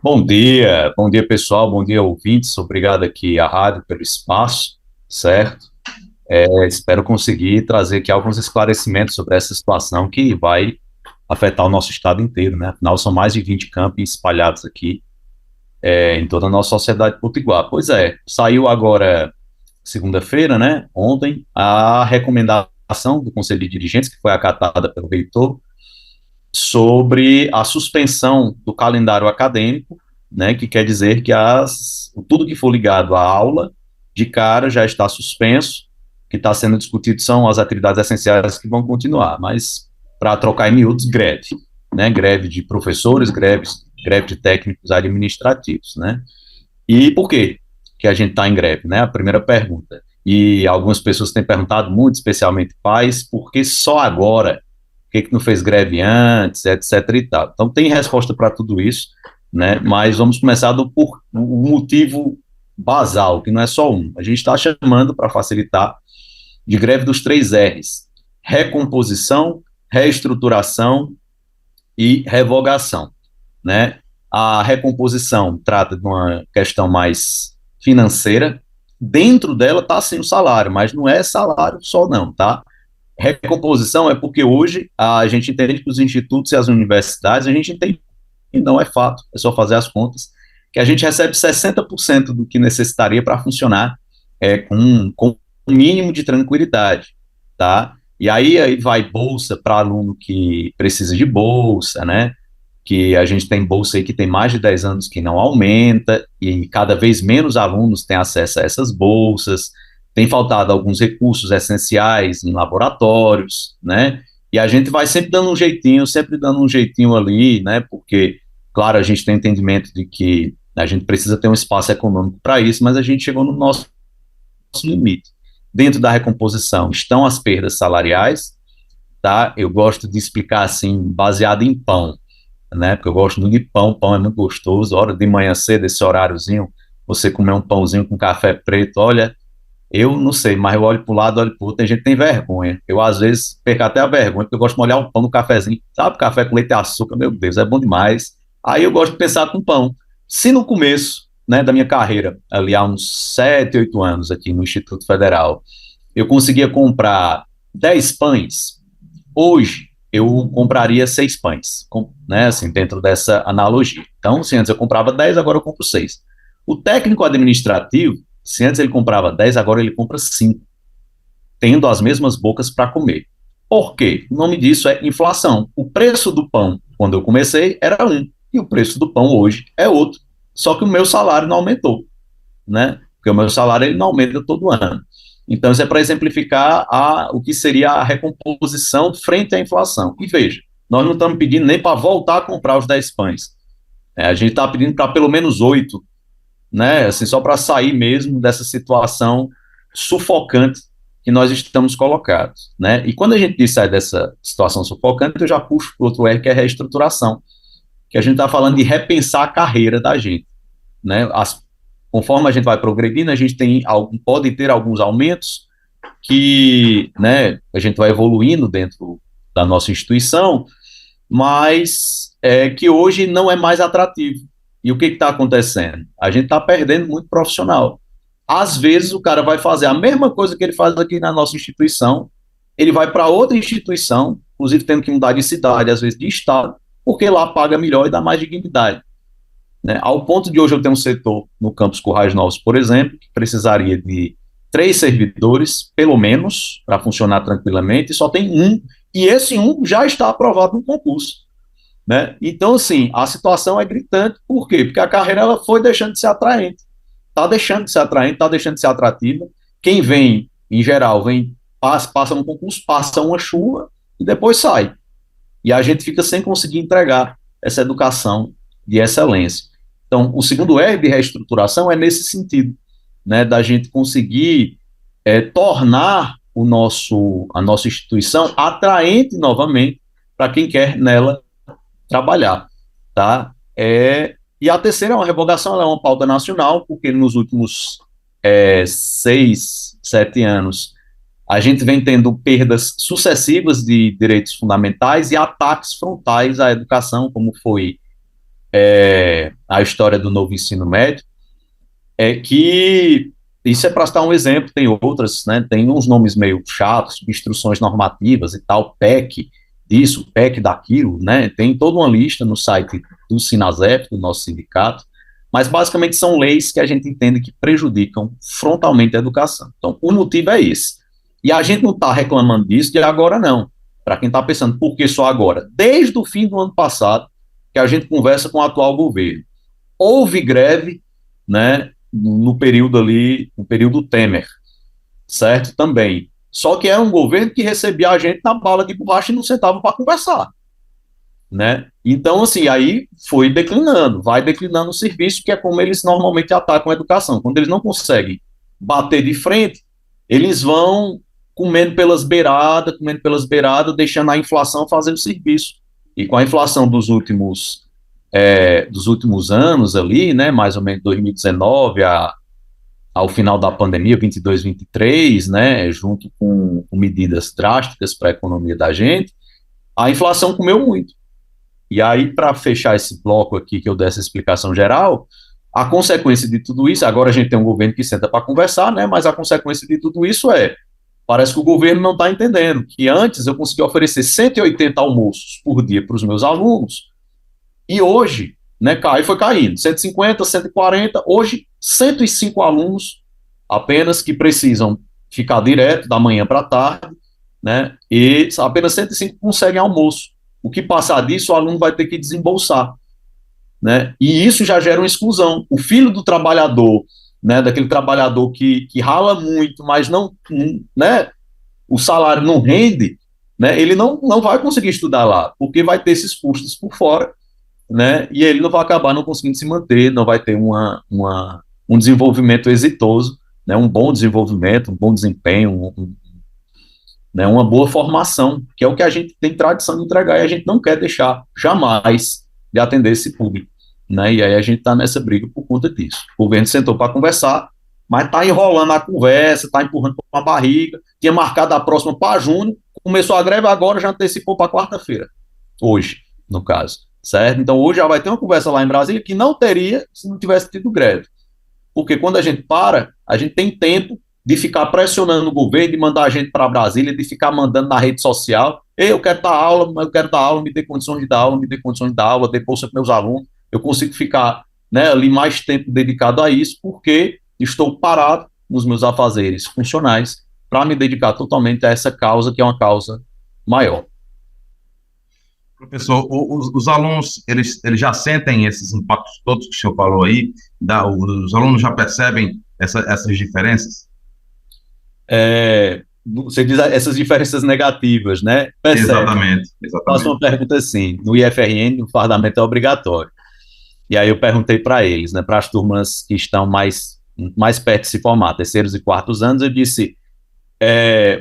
Bom dia pessoal, bom dia ouvintes, obrigado aqui à rádio pelo espaço, certo? Espero conseguir trazer aqui alguns esclarecimentos sobre essa situação que vai afetar o nosso estado inteiro, né? Afinal, são mais de 20 campi espalhados aqui em toda a nossa sociedade potiguar. Pois é, saiu agora, segunda-feira, né? Ontem, a recomendação do Conselho de Dirigentes, que foi acatada pelo reitor, sobre a suspensão do calendário acadêmico, né, que quer dizer que tudo que for ligado à aula, de cara, já está suspenso. O que está sendo discutido são as atividades essenciais que vão continuar, mas para trocar em miúdos, greve, né, greve de professores, greve de técnicos administrativos, né. E por quê que a gente está em greve, né? A primeira pergunta. E algumas pessoas têm perguntado muito, especialmente pais, por que só agora? Por que não fez greve antes, etc e tal. Então tem resposta para tudo isso, né? Mas vamos começar por o motivo basal, que não é só um. A gente está chamando, para facilitar, de greve dos 3 R's: recomposição, reestruturação e revogação, né? A recomposição trata de uma questão mais financeira. Dentro dela está sim o salário, mas não é salário só não, tá? Recomposição é porque hoje a gente entende que os institutos e as universidades, a gente entende, e não é fato, é só fazer as contas, que a gente recebe 60% do que necessitaria para funcionar com um mínimo de tranquilidade, tá? E aí vai bolsa para aluno que precisa de bolsa, né? Que a gente tem bolsa aí que tem mais de 10 anos que não aumenta, e cada vez menos alunos têm acesso a essas bolsas. Tem faltado alguns recursos essenciais em laboratórios, né? E a gente vai sempre dando um jeitinho ali, né? Porque, claro, a gente tem entendimento de que a gente precisa ter um espaço econômico para isso, mas a gente chegou no nosso limite. Dentro da recomposição estão as perdas salariais, tá? Eu gosto de explicar assim, baseado em pão, né? Porque eu gosto muito de pão, pão é muito gostoso. Hora de manhã cedo, esse horáriozinho, você comer um pãozinho com café preto, olha, eu não sei, mas eu olho para o lado, olho para o outro, tem gente que tem vergonha. Eu, às vezes, perco até a vergonha, porque eu gosto de molhar o pão no cafezinho, sabe? Café com leite e açúcar, meu Deus, é bom demais. Aí eu gosto de pensar com pão. Se no começo, né, da minha carreira, ali há uns 7, 8 anos aqui no Instituto Federal, eu conseguia comprar 10 pães, hoje eu compraria 6 pães, né, assim, dentro dessa analogia. Então, se antes eu comprava 10, agora eu compro 6. O técnico administrativo, se antes ele comprava 10, agora ele compra 5, tendo as mesmas bocas para comer. Por quê? O nome disso é inflação. O preço do pão, quando eu comecei, era um, e o preço do pão hoje é outro. Só que o meu salário não aumentou, né? Porque o meu salário ele não aumenta todo ano. Então, isso é para exemplificar o que seria a recomposição frente à inflação. E veja, nós não estamos pedindo nem para voltar a comprar os 10 pães. A gente está pedindo para pelo menos 8, né? Assim, só para sair mesmo dessa situação sufocante que nós estamos colocados, né? E quando a gente diz sair dessa situação sufocante, eu já puxo para o outro R, que é a reestruturação, que a gente está falando de repensar a carreira da gente, né? Conforme a gente vai progredindo, a gente pode ter alguns aumentos que, né, a gente vai evoluindo dentro da nossa instituição, mas que hoje não é mais atrativo. E o que está acontecendo? A gente está perdendo muito profissional. Às vezes o cara vai fazer a mesma coisa que ele faz aqui na nossa instituição, ele vai para outra instituição, inclusive tendo que mudar de cidade, às vezes de estado, porque lá paga melhor e dá mais dignidade, né? Ao ponto de hoje eu ter um setor no campus Currais Novos, por exemplo, que precisaria de 3 servidores, pelo menos, para funcionar tranquilamente, e só tem um, e esse um já está aprovado no concurso, né? Então, assim, a situação é gritante. Por quê? Porque a carreira ela foi deixando de ser atraente. Está deixando de ser atraente, está deixando de ser atrativa. Quem vem, em geral, passa no concurso, passa uma chuva e depois sai. E a gente fica sem conseguir entregar essa educação de excelência. Então, o segundo R de reestruturação é nesse sentido, né, da gente conseguir tornar a nossa instituição atraente novamente para quem quer nela trabalhar, tá? E a terceira é uma revogação, ela é uma pauta nacional, porque nos últimos 6, 7 anos a gente vem tendo perdas sucessivas de direitos fundamentais e ataques frontais à educação, como foi a história do novo ensino médio, é que isso é para citar um exemplo, tem outras, né? Tem uns nomes meio chatos, instruções normativas e tal, PEC disso, PEC daquilo, né? Tem toda uma lista no site do Sinasep, do nosso sindicato, mas basicamente são leis que a gente entende que prejudicam frontalmente a educação. Então, o motivo é esse. E a gente não está reclamando disso de agora, não. Para quem está pensando, por que só agora? Desde o fim do ano passado, que a gente conversa com o atual governo. Houve greve, né, no período ali, no período Temer, certo? Também. Só que era um governo que recebia a gente na bala de borracha e não sentava para conversar, né? Então, assim, aí foi declinando, vai declinando o serviço, que é como eles normalmente atacam a educação. Quando eles não conseguem bater de frente, eles vão comendo pelas beiradas, deixando a inflação fazer o serviço. E com a inflação dos últimos anos ali, né, mais ou menos 2019 ao final da pandemia, 22, 23, né, junto com medidas drásticas para a economia da gente, a inflação comeu muito. E aí, para fechar esse bloco aqui, que eu dei essa explicação geral, a consequência de tudo isso, agora a gente tem um governo que senta para conversar, né, mas a consequência de tudo isso parece que o governo não está entendendo, que antes eu conseguia oferecer 180 almoços por dia para os meus alunos, e hoje, né, foi caindo, 150, 140, hoje 105 alunos apenas que precisam ficar direto da manhã para a tarde, né, e apenas 105 conseguem almoço. O que passar disso, o aluno vai ter que desembolsar, né, e isso já gera uma exclusão. O filho do trabalhador, né, daquele trabalhador que rala muito, mas não, né, o salário não rende, né, ele não vai conseguir estudar lá, porque vai ter esses custos por fora, né, e ele não vai acabar não conseguindo se manter, não vai ter um desenvolvimento exitoso, né, um bom desenvolvimento, um bom desempenho, né, uma boa formação, que é o que a gente tem tradição de entregar e a gente não quer deixar jamais de atender esse público, né, e aí a gente está nessa briga por conta disso. O governo sentou para conversar, mas está enrolando a conversa, está empurrando com a barriga, tinha marcado a próxima para junho, começou a greve agora, já antecipou para quarta-feira, hoje, no caso, certo? Então hoje já vai ter uma conversa lá em Brasília que não teria se não tivesse tido greve, porque quando a gente para, a gente tem tempo de ficar pressionando o governo, de mandar a gente para Brasília, de ficar mandando na rede social, eu quero dar aula, eu quero dar aula, me dê condições de dar aula, me dê condições de dar aula, dê bolsa para meus alunos, eu consigo ficar, né, ali mais tempo dedicado a isso, porque estou parado nos meus afazeres funcionais para me dedicar totalmente a essa causa, que é uma causa maior. Professor, os alunos, eles já sentem esses impactos todos que o senhor falou aí? Os alunos já percebem essas diferenças? Você diz essas diferenças negativas, né? Percebe. Exatamente, Faço exatamente. uma pergunta assim: no IFRN, o fardamento é obrigatório. E aí eu perguntei para eles, né, para as turmas que estão mais perto de se formar, terceiros e quartos anos, eu disse: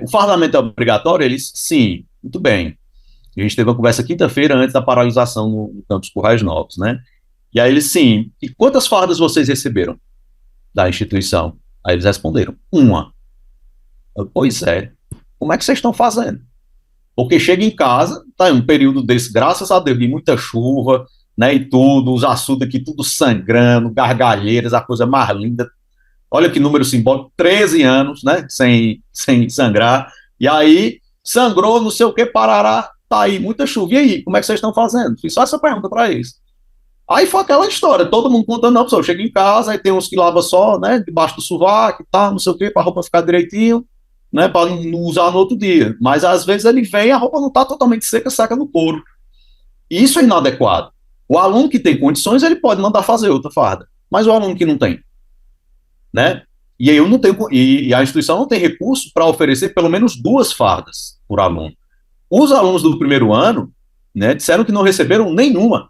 o fardamento é obrigatório? Eles, sim, muito bem. A gente teve uma conversa quinta-feira antes da paralisação no campus Currais Novos, né? E aí eles, sim, e quantas fardas vocês receberam da instituição? Aí eles responderam: uma. Pois é. Como é que vocês estão fazendo? Porque chega em casa, tá em um período desse, graças a Deus, de muita chuva, né, e tudo, os açudes aqui tudo sangrando, gargalheiras, a coisa mais linda. Olha que número simbólico, 13 anos, né, sem sangrar. E aí, sangrou, não sei o que, parará, tá aí, muita chuva. E aí, como é que vocês estão fazendo? Fiz só essa pergunta para eles. Aí foi aquela história, todo mundo contando, não, pessoal, chega em casa, aí tem uns que lava só, né, debaixo do sovaco e tal, não sei o que, para a roupa ficar direitinho, né, para não usar no outro dia. Mas às vezes ele vem e a roupa não está totalmente seca, seca no couro. E isso é inadequado. O aluno que tem condições, ele pode mandar fazer outra farda, mas o aluno que não tem, né? E aí eu não tenho, e a instituição não tem recurso para oferecer pelo menos duas fardas por aluno. Os alunos do primeiro ano, né, disseram que não receberam nenhuma,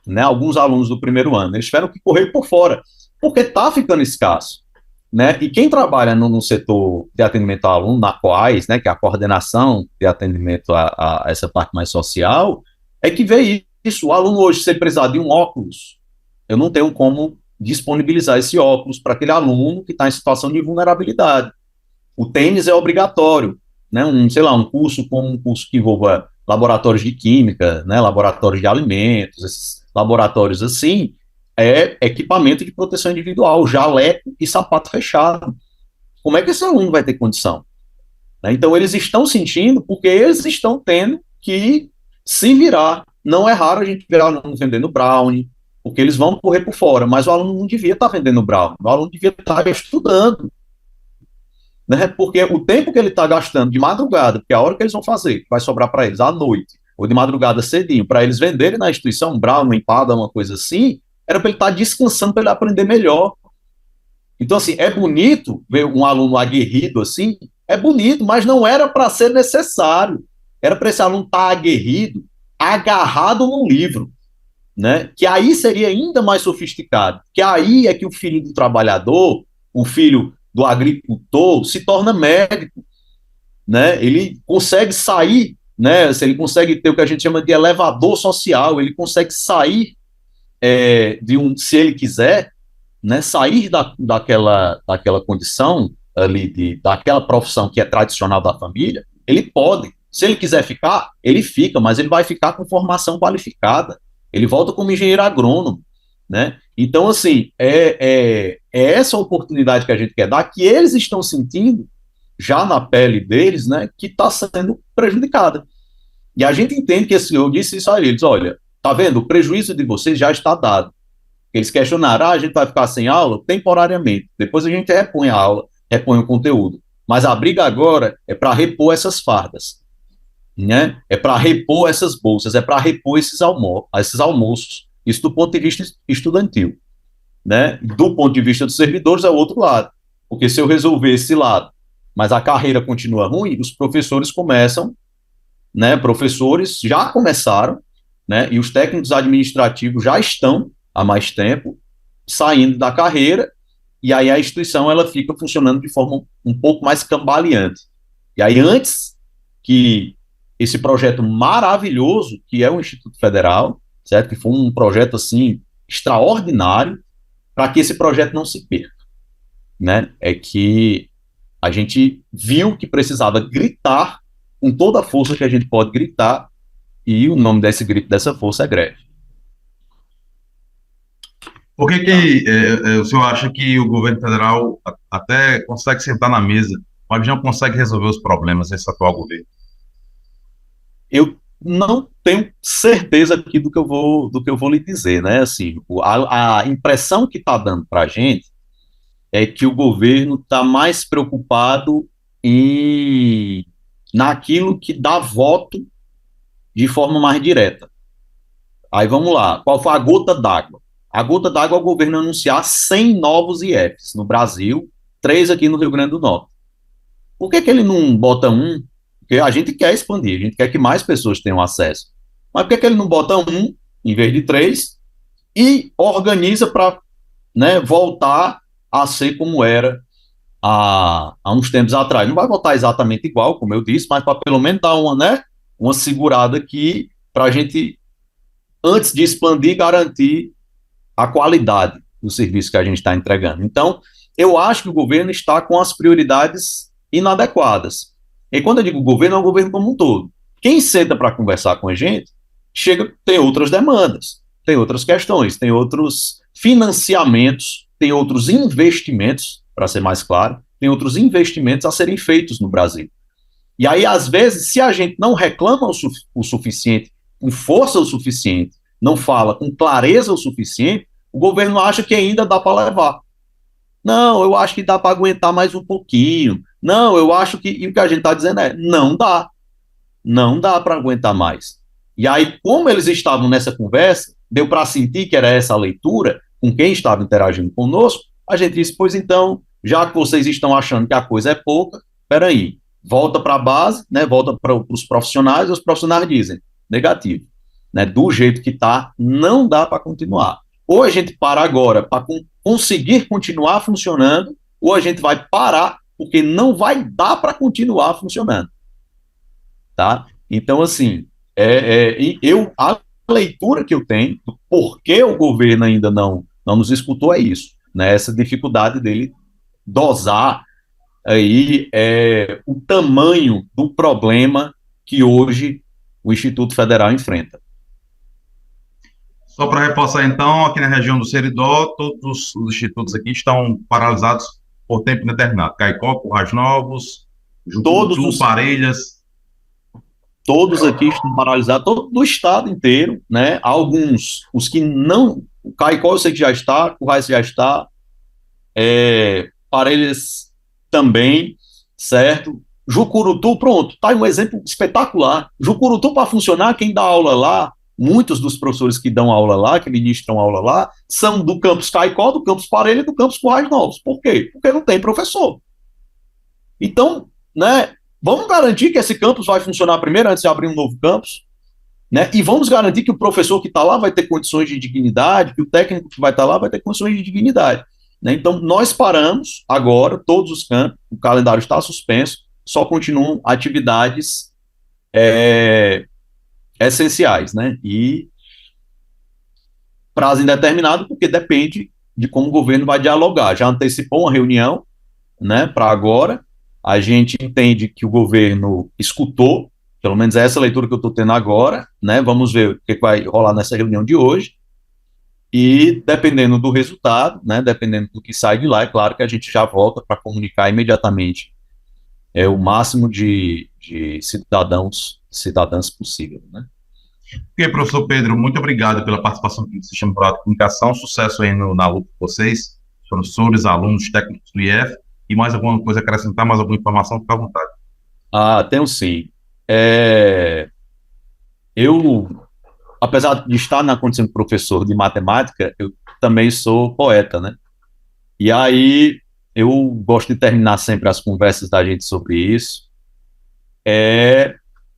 né? Alguns alunos do primeiro ano, eles tiveram que correr por fora, porque está ficando escasso, né? E quem trabalha no setor de atendimento ao aluno, na COAS, né, que é a coordenação de atendimento a essa parte mais social, é que vê isso. O aluno hoje, se ele precisar de um óculos, eu não tenho como disponibilizar esse óculos para aquele aluno que está em situação de vulnerabilidade. O tênis é obrigatório, né? Sei lá, um curso como um curso que envolva laboratórios de química, né? Laboratórios de alimentos, laboratórios assim, é equipamento de proteção individual, jaleco e sapato fechado. Como é que esse aluno vai ter condição? Né? Então, eles estão sentindo porque eles estão tendo que se virar. Não é raro a gente ver aluno vendendo brownie, porque eles vão correr por fora, mas o aluno não devia estar vendendo brownie, o aluno devia estar estudando. Né? Porque o tempo que ele está gastando de madrugada, porque a hora que eles vão fazer, que vai sobrar para eles à noite, ou de madrugada cedinho, para eles venderem na instituição um brownie, uma empada, uma coisa assim, era para ele estar descansando, para ele aprender melhor. Então, assim, é bonito ver um aluno aguerrido assim, é bonito, mas não era para ser necessário. Era para esse aluno estar aguerrido, agarrado num livro, né? Que aí seria ainda mais sofisticado. Que aí é que o filho do trabalhador, o filho do agricultor, se torna médico, né? Ele consegue sair, né? Ele consegue ter o que a gente chama de elevador social, ele consegue sair se ele quiser, né, sair daquela condição ali, daquela profissão que é tradicional da família, ele pode. Se ele quiser ficar, ele fica, mas ele vai ficar com formação qualificada. Ele volta como engenheiro agrônomo, né? Então, assim, é essa oportunidade que a gente quer dar, que eles estão sentindo, já na pele deles, né, que está sendo prejudicada. E a gente entende que eu disse isso a eles, olha, tá vendo, o prejuízo de vocês já está dado. Eles questionaram, a gente vai ficar sem aula temporariamente, depois a gente repõe a aula, repõe o conteúdo. Mas a briga agora é para repor essas fardas, né? É para repor essas bolsas, é para repor esses almoços. Isso do ponto de vista estudantil, né? Do ponto de vista dos servidores é o outro lado. Porque se eu resolver esse lado, mas a carreira continua ruim, os professores começam, né? Professores já começaram, né? E os técnicos administrativos já estão há mais tempo saindo da carreira, e aí a instituição ela fica funcionando de forma um pouco mais cambaleante. E aí, antes que esse projeto maravilhoso, que é o Instituto Federal, certo? Que foi um projeto, assim, extraordinário, para que esse projeto não se perca, né? É que a gente viu que precisava gritar com toda a força que a gente pode gritar, e o nome desse grito, dessa força é greve. Por que o senhor acha que o governo federal até consegue sentar na mesa, mas não consegue resolver os problemas desse atual governo? Eu não tenho certeza aqui do que eu vou lhe dizer, né? Assim, a impressão que está dando para a gente é que o governo está mais preocupado naquilo que dá voto de forma mais direta. Aí vamos lá, qual foi a gota d'água? A gota d'água é o governo anunciar 100 novos IFs no Brasil, 3 aqui no Rio Grande do Norte. Por que ele não bota um? Porque a gente quer expandir, a gente quer que mais pessoas tenham acesso. Mas por que ele não bota um em vez de 3 e organiza para, né, voltar a ser como era há uns tempos atrás? Não vai voltar exatamente igual, como eu disse, mas para pelo menos dar uma segurada aqui para a gente, antes de expandir, garantir a qualidade do serviço que a gente está entregando. Então, eu acho que o governo está com as prioridades inadequadas. E quando eu digo governo, é o governo como um todo. Quem senta para conversar com a gente, tem outras demandas, tem outras questões, tem outros financiamentos, tem outros investimentos, para ser mais claro, tem outros investimentos a serem feitos no Brasil. E aí, às vezes, se a gente não reclama o suficiente, com força o suficiente, não fala com clareza o suficiente, o governo acha que ainda dá para levar. Não, eu acho que dá para aguentar mais um pouquinho. Não, eu acho que. E o que a gente está dizendo é: não dá. Não dá para aguentar mais. E aí, como eles estavam nessa conversa, deu para sentir que era essa a leitura com quem estava interagindo conosco, a gente disse: pois então, já que vocês estão achando que a coisa é pouca, peraí, volta para a base, né, volta para os profissionais, e os profissionais dizem: negativo. Né, do jeito que está, não dá para continuar. Ou a gente para agora para conseguir continuar funcionando, ou a gente vai parar porque não vai dar para continuar funcionando. Tá? Então, assim, a leitura que eu tenho do porquê o governo ainda não nos escutou é isso, né? Essa dificuldade dele dosar aí o tamanho do problema que hoje o Instituto Federal enfrenta. Só para reforçar, então, aqui na região do Seridó, todos os institutos aqui estão paralisados por tempo indeterminado. Caicó, Currais Novos, Todos Jucurutu, os Parelhas. todos aqui estão paralisados, todo do estado inteiro, né? Alguns, os que não, o Caicó eu sei que já está, Currais já está, Parelhas também, certo? Jucurutu, pronto, tá aí um exemplo espetacular. Jucurutu, para funcionar, quem dá aula lá, muitos dos professores que dão aula lá, que ministram aula lá, são do campus Caicó, do campus Parelha e do campus Currais Novos. Por quê? Porque não tem professor. Então, né, vamos garantir que esse campus vai funcionar primeiro antes de abrir um novo campus, né? E vamos garantir que o professor que está lá vai ter condições de dignidade, que o técnico que vai estar lá vai ter condições de dignidade. Né? Então, nós paramos agora, todos os campos, o calendário está suspenso, só continuam atividades essenciais, né? E prazo indeterminado, porque depende de como o governo vai dialogar. Já antecipou uma reunião, né, para agora. A gente entende que o governo escutou, pelo menos é essa leitura que eu estou tendo agora, né? Vamos ver o que vai rolar nessa reunião de hoje. E dependendo do resultado, né, dependendo do que sai de lá, é claro que a gente já volta para comunicar imediatamente o máximo de cidadãs possível, né? Ok, professor Pedro, muito obrigado pela participação aqui no Sistema Rural de Comunicação. Sucesso aí na luta de vocês, professores, alunos, técnicos do IF. E mais alguma coisa a acrescentar, mais alguma informação, fica à vontade. Ah, tenho sim. Eu, apesar de estar na condição de professor de matemática, eu também sou poeta, né? E aí eu gosto de terminar sempre as conversas da gente sobre isso,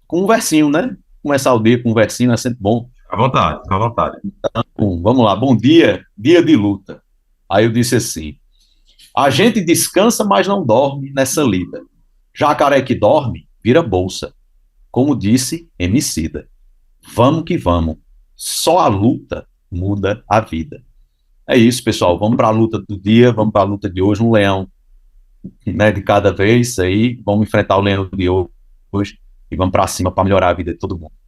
com um versinho, né? Começar o dia com um versinho é sempre bom. À vontade, fica à vontade. Bom, vamos lá, bom dia, dia de luta. Aí eu disse assim: a gente descansa, mas não dorme nessa lida. Jacaré que dorme, vira bolsa. Como disse Emicida. Vamos que vamos. Só a luta muda a vida. É isso, pessoal. Vamos para a luta do dia, vamos para a luta de hoje. Um leão, né, de cada vez aí. Vamos enfrentar o leão de hoje e vamos para cima para melhorar a vida de todo mundo.